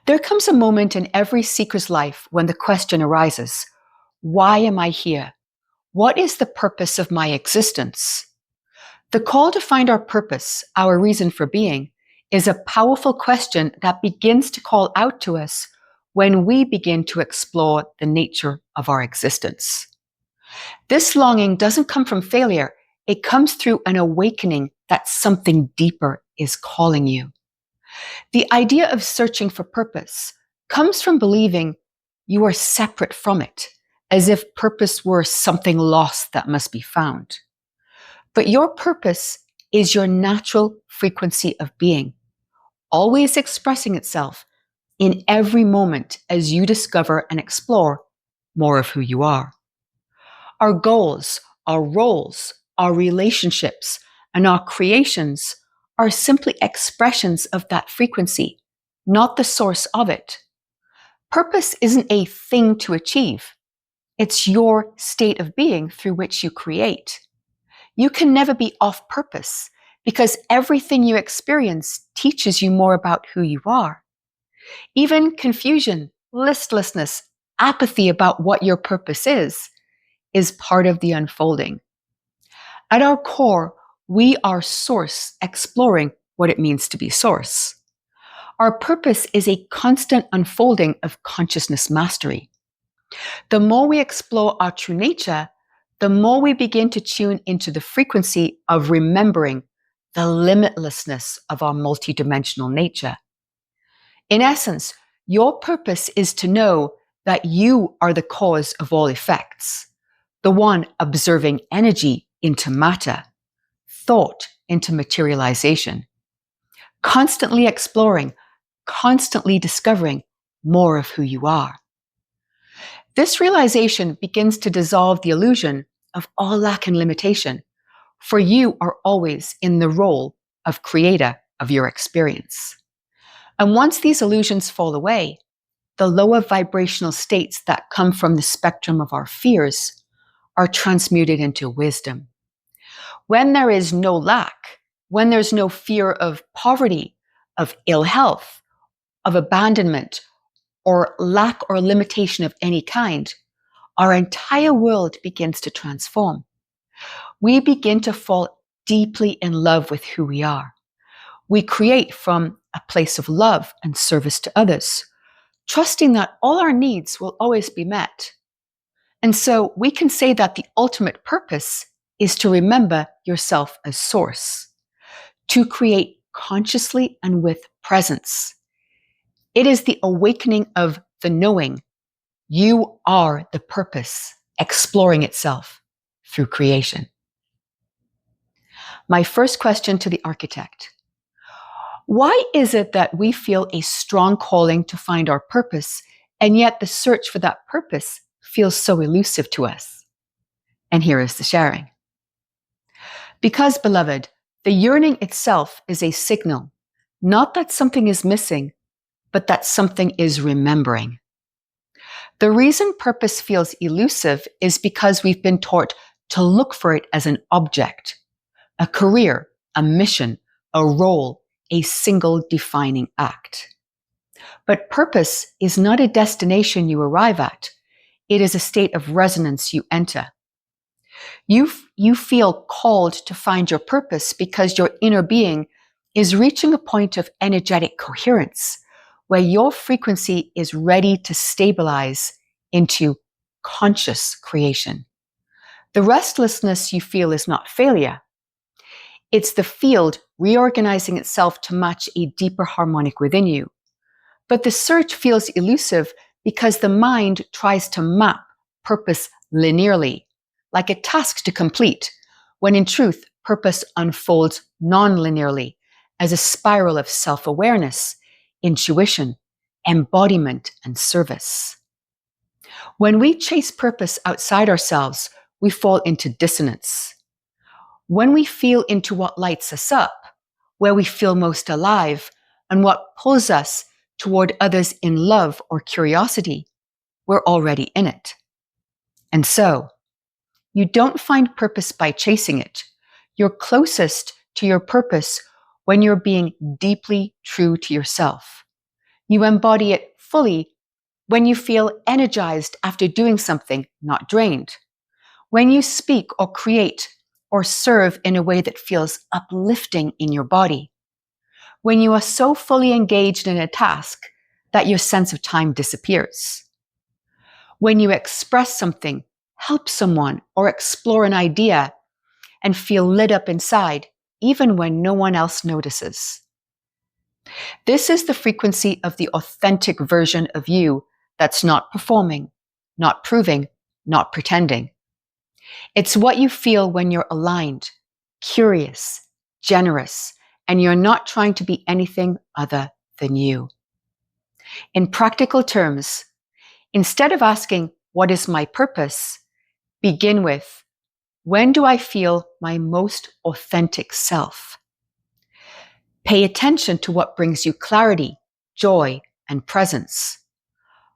There comes a moment in every seeker's life when the question arises, why am I here? What is the purpose of my existence? The call to find our purpose, our reason for being, is a powerful question that begins to call out to us when we begin to explore the nature of our existence. This longing doesn't come from failure. It comes through an awakening that something deeper is calling you. The idea of searching for purpose comes from believing you are separate from it, as if purpose were something lost that must be found. But your purpose is your natural frequency of being, always expressing itself in every moment as you discover and explore more of who you are. Our goals, our roles, our relationships, and our creations are simply expressions of that frequency, not the source of it. Purpose isn't a thing to achieve. It's your state of being through which you create. You can never be off purpose because everything you experience teaches you more about who you are. Even confusion, listlessness, apathy about what your purpose is part of the unfolding. At our core, we are source exploring what it means to be source. Our purpose is a constant unfolding of consciousness mastery. The more we explore our true nature, the more we begin to tune into the frequency of remembering the limitlessness of our multidimensional nature. In essence, your purpose is to know that you are the cause of all effects, the one observing energy into matter, thought into materialization, constantly exploring, constantly discovering more of who you are. This realization begins to dissolve the illusion of all lack and limitation, for you are always in the role of creator of your experience. And once these illusions fall away, the lower vibrational states that come from the spectrum of our fears are transmuted into wisdom. When there is no lack, when there's no fear of poverty, of ill health, of abandonment, or lack or limitation of any kind, our entire world begins to transform. We begin to fall deeply in love with who we are. We create from a place of love and service to others, trusting that all our needs will always be met. And so we can say that the ultimate purpose is to remember yourself as source, to create consciously and with presence. It is the awakening of the knowing you are the purpose exploring itself through creation. My first question to the architect: why is it that we feel a strong calling to find our purpose, and yet the search for that purpose feels so elusive to us? And here is the sharing. Because, beloved, the yearning itself is a signal, not that something is missing, but that something is remembering. The reason purpose feels elusive is because we've been taught to look for it as an object, a career, a mission, a role, a single defining act. But purpose is not a destination you arrive at. It is a state of resonance you enter. You feel called to find your purpose because your inner being is reaching a point of energetic coherence where your frequency is ready to stabilize into conscious creation. The restlessness you feel is not failure. It's the field reorganizing itself to match a deeper harmonic within you. But the search feels elusive because the mind tries to map purpose linearly, like a task to complete, when in truth, purpose unfolds non-linearly as a spiral of self-awareness, intuition, embodiment, and service. When we chase purpose outside ourselves, we fall into dissonance. When we feel into what lights us up, where we feel most alive, and what pulls us toward others in love or curiosity, we're already in it. And so, you don't find purpose by chasing it. You're closest to your purpose when you're being deeply true to yourself. You embody it fully when you feel energized after doing something, not drained. When you speak or create or serve in a way that feels uplifting in your body. When you are so fully engaged in a task that your sense of time disappears. When you express something, help someone, or explore an idea and feel lit up inside, even when no one else notices. This is the frequency of the authentic version of you that's not performing, not proving, not pretending. It's what you feel when you're aligned, curious, generous, and you're not trying to be anything other than you. In practical terms, instead of asking, "What is my purpose?" begin with, "When do I feel my most authentic self?" Pay attention to what brings you clarity, joy, and presence.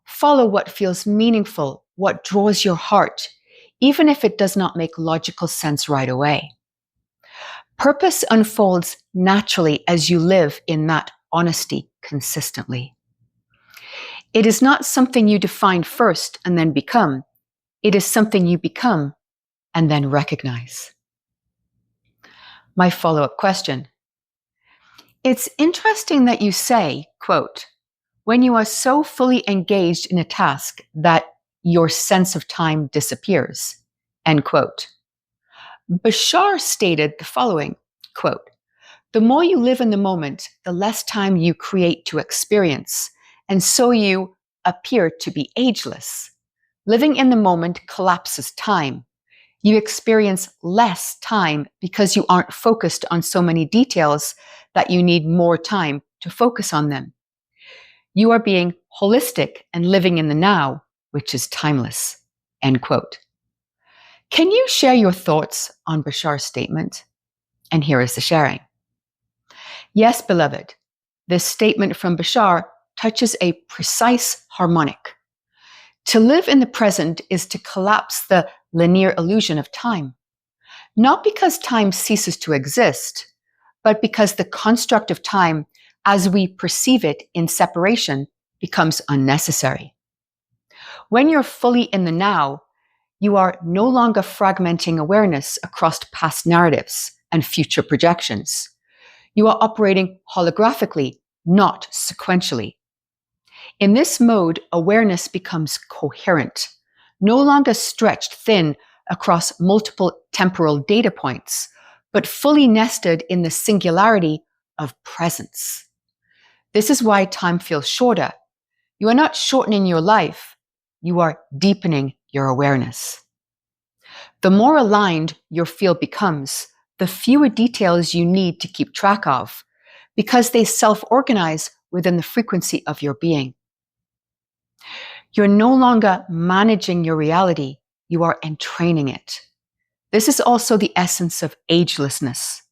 Follow what feels meaningful, what draws your heart, even if it does not make logical sense right away. Purpose unfolds naturally as you live in that honesty consistently. It is not something you define first and then become. It is something you become and then recognize. My follow-up question. It's interesting that you say, quote, "When you are so fully engaged in a task that your sense of time disappears," end quote. 𝗬liche stated the following, quote, "The more you live in the moment, the less time you create to experience, and so you appear to be ageless. Living in the moment collapses time. You experience less time because you aren't focused on so many details that you need more time to focus on them. You are being holistic and living in the now, which is timeless," end quote. Can you share your thoughts on 𝗬țihe's statement? And here is the sharing. Yes, beloved, this statement from 𝗬cie touches a precise harmonic. To live in the present is to collapse the linear illusion of time. Not because time ceases to exist, but because the construct of time as we perceive it in separation becomes unnecessary. When you're fully in the now, you are no longer fragmenting awareness across past narratives and future projections. You are operating holographically, not sequentially. In this mode, awareness becomes coherent, no longer stretched thin across multiple temporal data points, but fully nested in the singularity of presence. This is why time feels shorter. You are not shortening your life, you are deepening your awareness. The more aligned your field becomes, the fewer details you need to keep track of, because they self-organize within the frequency of your being. You're no longer managing your reality, you are entraining it. This is also the essence of agelessness.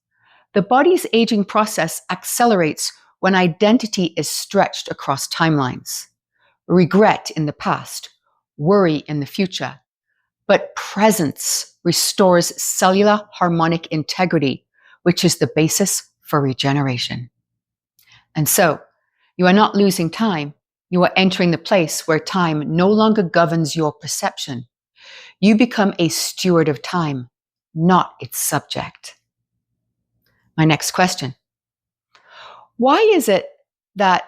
The body's aging process accelerates when identity is stretched across timelines. Regret in the past, worry in the future. But presence restores cellular harmonic integrity, which is the basis for regeneration. And so, you are not losing time. You are entering the place where time no longer governs your perception. You become a steward of time, not its subject. My next question. Why is it that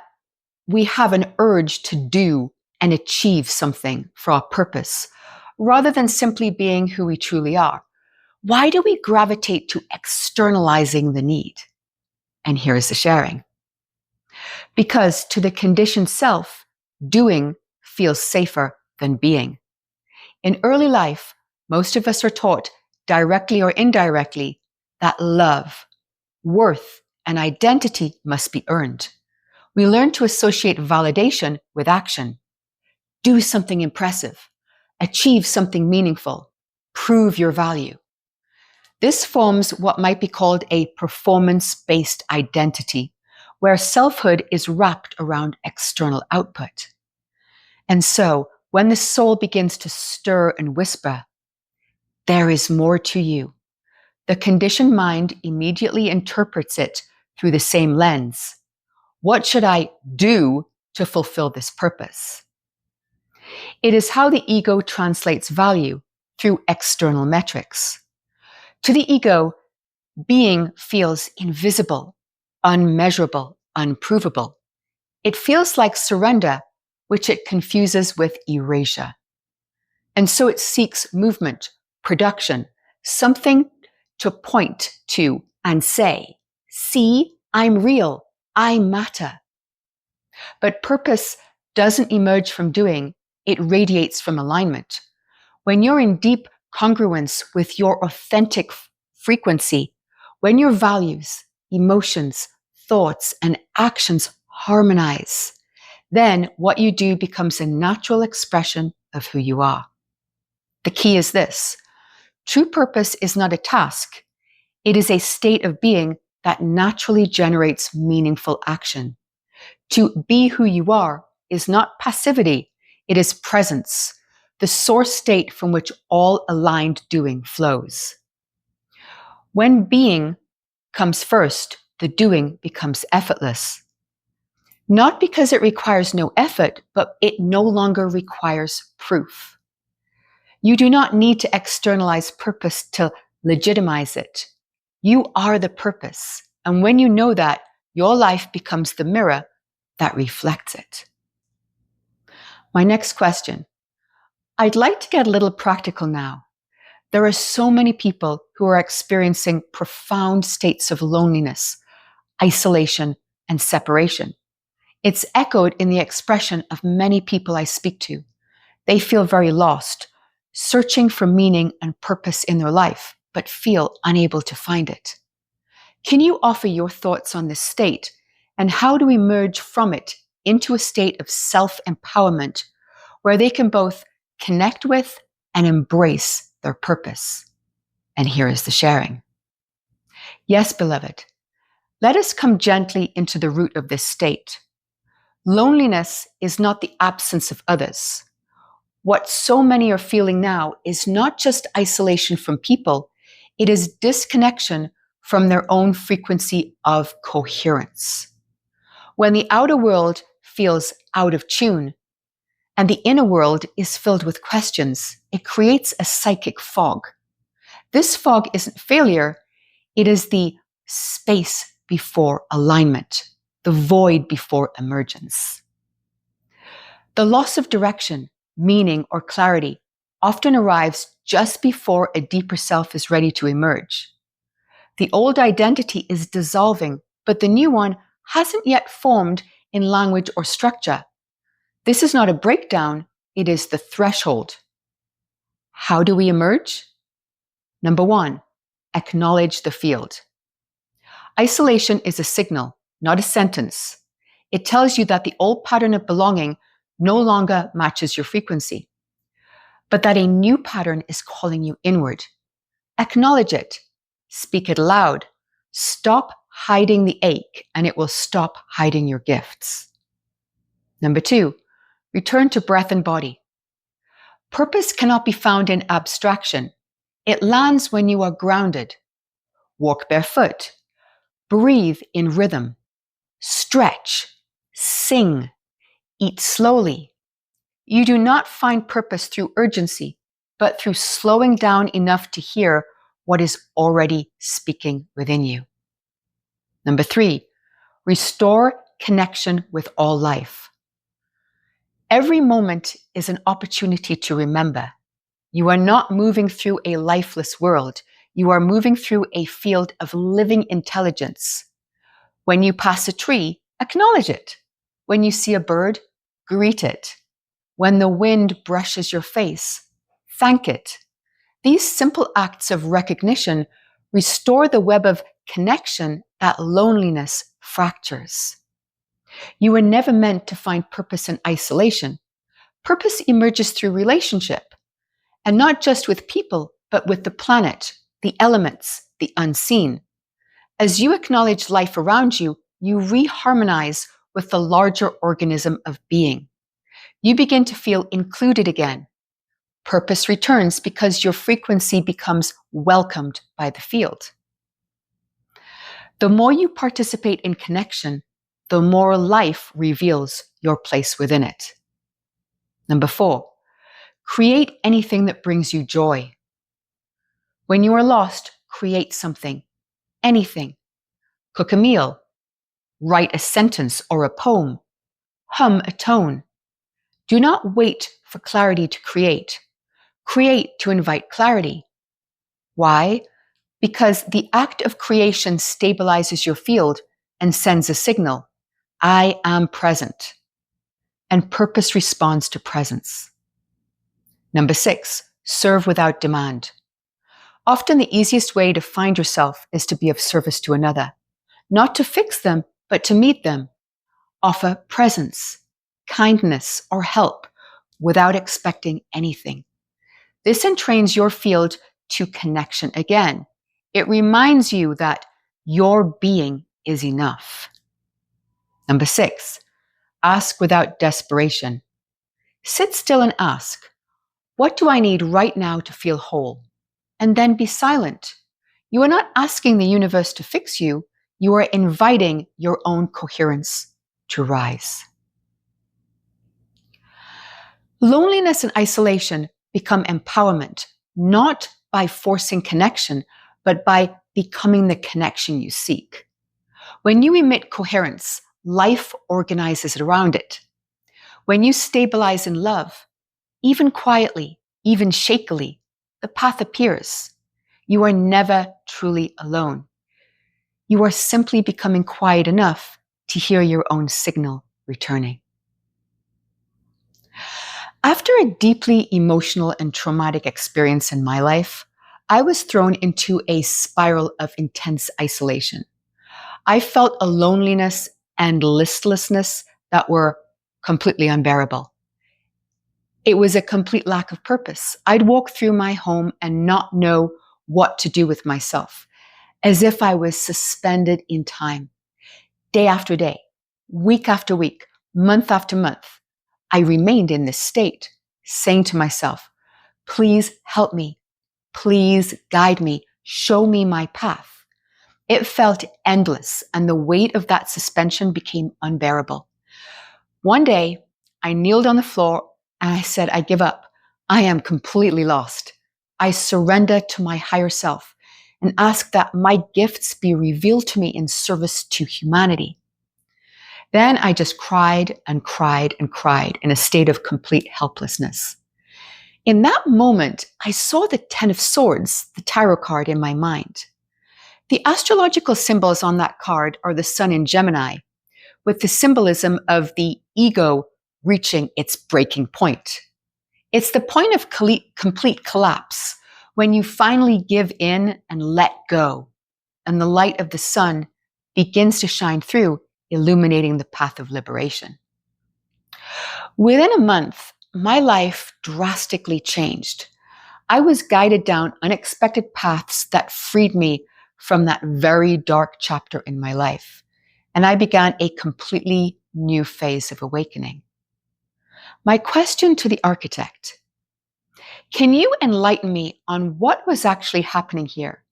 we have an urge to do and achieve something for our purpose, rather than simply being who we truly are? Why do we gravitate to externalizing the need? And here is the sharing. Because to the conditioned self, doing feels safer than being. In early life, most of us are taught, directly or indirectly, that love, worth, and identity must be earned. We learn to associate validation with action. Do something impressive. Achieve something meaningful. Prove your value. This forms what might be called a performance-based identity, where selfhood is wrapped around external output. And so, when the soul begins to stir and whisper, "There is more to you," the conditioned mind immediately interprets it through the same lens. What should I do to fulfill this purpose. It is how the ego translates value through external metrics. To the ego, being feels invisible, unmeasurable, unprovable. It feels like surrender, which it confuses with erasure. And so it seeks movement, production, something to point to and say, see, I'm real, I matter. But purpose doesn't emerge from doing, it radiates from alignment. When you're in deep congruence with your authentic frequency, when your values, emotions, thoughts, and actions harmonize, then what you do becomes a natural expression of who you are. The key is this: true purpose is not a task. It is a state of being that naturally generates meaningful action. To be who you are is not passivity, it is presence, the source state from which all aligned doing flows. When being comes first, the doing becomes effortless. Not because it requires no effort, but it no longer requires proof. You do not need to externalize purpose to legitimize it. You are the purpose, and when you know that, your life becomes the mirror that reflects it. My next question. I'd like to get a little practical now. There are so many people who are experiencing profound states of loneliness, isolation, and separation. It's echoed in the expression of many people I speak to. They feel very lost, searching for meaning and purpose in their life, but feel unable to find it. Can you offer your thoughts on this state, and how to emerge from it into a state of self-empowerment where they can both connect with and embrace their purpose? And here is the sharing. Yes, beloved, let us come gently into the root of this state. Loneliness is not the absence of others. What so many are feeling now is not just isolation from people, it is disconnection from their own frequency of coherence. When the outer world feels out of tune and the inner world is filled with questions, it creates a psychic fog. This fog isn't failure, it is the space before alignment, the void before emergence. The loss of direction, meaning, or clarity often arrives just before a deeper self is ready to emerge. The old identity is dissolving, but the new one hasn't yet formed in language or structure. This is not a breakdown, it is the threshold. How do we emerge? Number 1, acknowledge the field. Isolation is a signal, not a sentence. It tells you that the old pattern of belonging no longer matches your frequency, but that a new pattern is calling you inward. Acknowledge it. Speak it aloud. Stop hiding the ache, and it will stop hiding your gifts. Number 2, return to breath and body. Purpose cannot be found in abstraction. It lands when you are grounded. Walk barefoot. Breathe in rhythm. Stretch. Sing. Eat slowly. You do not find purpose through urgency, but through slowing down enough to hear what is already speaking within you. Number 3, restore connection with all life. Every moment is an opportunity to remember. You are not moving through a lifeless world. You are moving through a field of living intelligence. When you pass a tree, acknowledge it. When you see a bird, greet it. When the wind brushes your face, thank it. These simple acts of recognition restore the web of connection that loneliness fractures. You were never meant to find purpose in isolation. Purpose emerges through relationship, and not just with people, but with the planet, the elements, the unseen. As you acknowledge life around you, you reharmonize with the larger organism of being. You begin to feel included again. Purpose returns because your frequency becomes welcomed by the field. The more you participate in connection, the more life reveals your place within it. Number 4, create anything that brings you joy. When you are lost, create something, anything. Cook a meal, write a sentence or a poem, hum a tone. Do not wait for clarity to create. Create to invite clarity. Why? Because the act of creation stabilizes your field and sends a signal. I am present. And purpose responds to presence. Number 6, serve without demand. Often the easiest way to find yourself is to be of service to another. Not to fix them, but to meet them. Offer presence, kindness, or help without expecting anything. This entrains your field to connection again. It reminds you that your being is enough. Number 6, ask without desperation. Sit still and ask, what do I need right now to feel whole? And then be silent. You are not asking the universe to fix you. You are inviting your own coherence to rise. Loneliness and isolation become empowerment, not by forcing connection, but by becoming the connection you seek. When you emit coherence, life organizes around it. When you stabilize in love, even quietly, even shakily, the path appears. You are never truly alone. You are simply becoming quiet enough to hear your own signal returning. After a deeply emotional and traumatic experience in my life, I was thrown into a spiral of intense isolation. I felt a loneliness and listlessness that were completely unbearable. It was a complete lack of purpose. I'd walk through my home and not know what to do with myself, as if I was suspended in time. Day after day, week after week, month after month, I remained in this state, saying to myself, please help me, please guide me, show me my path. It felt endless, and the weight of that suspension became unbearable. One day, I kneeled on the floor and I said, I give up. I am completely lost. I surrender to my higher self and ask that my gifts be revealed to me in service to humanity. Then I just cried and cried and cried in a state of complete helplessness. In that moment, I saw the 10 of Swords, the tarot card, in my mind. The astrological symbols on that card are the sun in Gemini, with the symbolism of the ego reaching its breaking point. It's the point of complete collapse, when you finally give in and let go, and the light of the sun begins to shine through, illuminating the path of liberation. Within a month, my life drastically changed. I was guided down unexpected paths that freed me from that very dark chapter in my life, and I began a completely new phase of awakening. My question to the architect: can you enlighten me on what was actually happening here?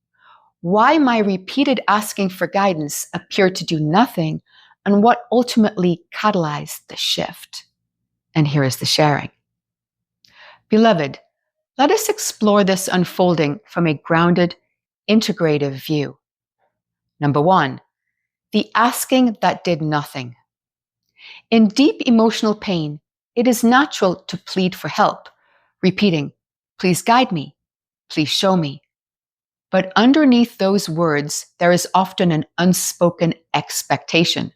Why my repeated asking for guidance appeared to do nothing, and what ultimately catalyzed the shift? And here is the sharing. Beloved, let us explore this unfolding from a grounded, integrative view. Number 1, the asking that did nothing. In deep emotional pain, it is natural to plead for help, repeating, please guide me, please show me. But underneath those words, there is often an unspoken expectation.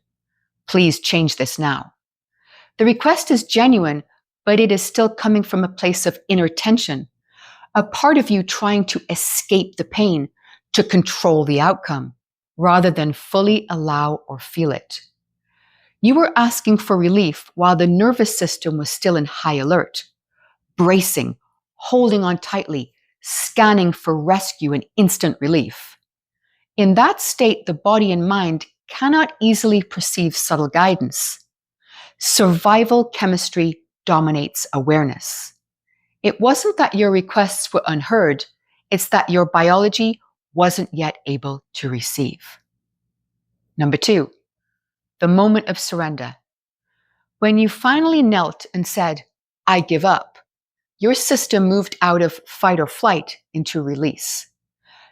Please change this now. The request is genuine, but it is still coming from a place of inner tension, a part of you trying to escape the pain, to control the outcome, rather than fully allow or feel it. You were asking for relief while the nervous system was still in high alert, bracing, holding on tightly, scanning for rescue and instant relief. In that state, the body and mind cannot easily perceive subtle guidance. Survival chemistry dominates awareness. It wasn't that your requests were unheard, it's that your biology wasn't yet able to receive. Number 2, the moment of surrender. When you finally knelt and said, "I give up," your system moved out of fight or flight into release.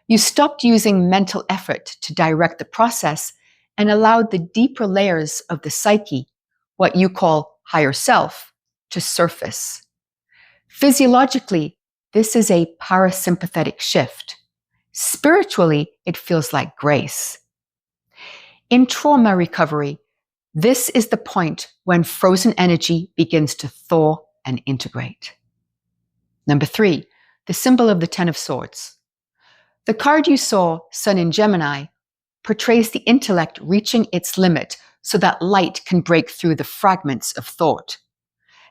You stopped using mental effort to direct the process and allowed the deeper layers of the psyche, what you call higher self, to surface. Physiologically, this is a parasympathetic shift. Spiritually, it feels like grace. In trauma recovery, this is the point when frozen energy begins to thaw and integrate. Number 3, the symbol of the Ten of Swords. The card you saw, Sun in Gemini, portrays the intellect reaching its limit so that light can break through the fragments of thought.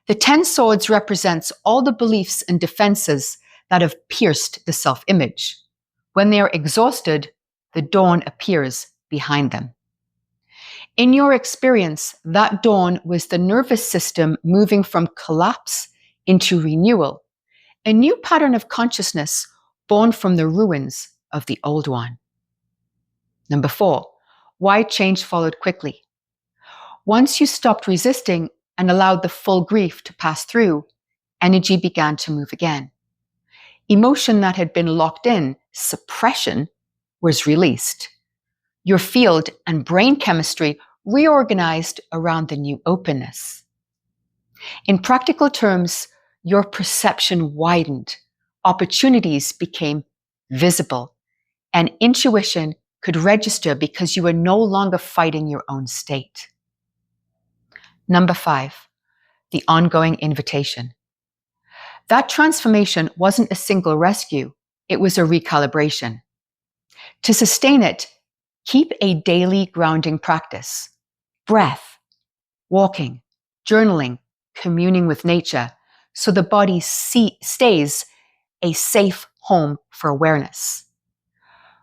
The 10 Swords represents all the beliefs and defenses that have pierced the self-image. When they are exhausted, the dawn appears behind them. In your experience, that dawn was the nervous system moving from collapse into renewal, a new pattern of consciousness born from the ruins of the old one. Number 4, why change followed quickly. Once you stopped resisting and allowed the full grief to pass through, energy began to move again. Emotion that had been locked in, suppression, was released. Your field and brain chemistry reorganized around the new openness. In practical terms, your perception widened, opportunities became visible, and intuition could register because you were no longer fighting your own state. Number 5, the ongoing invitation. That transformation wasn't a single rescue, it was a recalibration. To sustain it, keep a daily grounding practice. Breath, walking, journaling, communing with nature, so the body stays a safe home for awareness.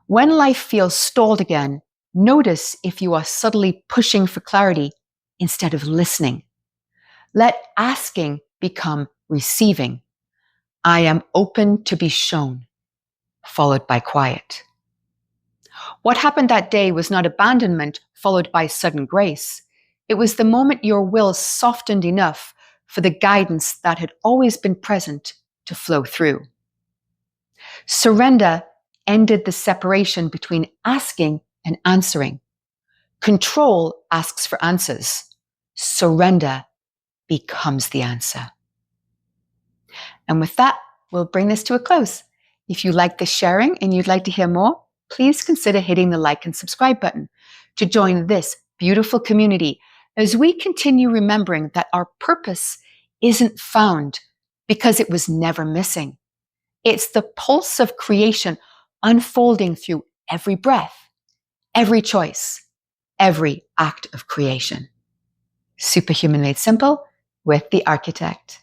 When life feels stalled again, notice if you are subtly pushing for clarity instead of listening. Let asking become receiving. I am open to be shown, followed by quiet. What happened that day was not abandonment followed by sudden grace. It was the moment your will softened enough for the guidance that had always been present to flow through. Surrender ended the separation between asking and answering. Control asks for answers. Surrender becomes the answer. And with that, we'll bring this to a close. If you like this sharing and you'd like to hear more, please consider hitting the like and subscribe button to join this beautiful community as we continue remembering that our purpose isn't found because it was never missing. It's the pulse of creation unfolding through every breath, every choice, every act of creation. Superhuman Made Simple with the Architect.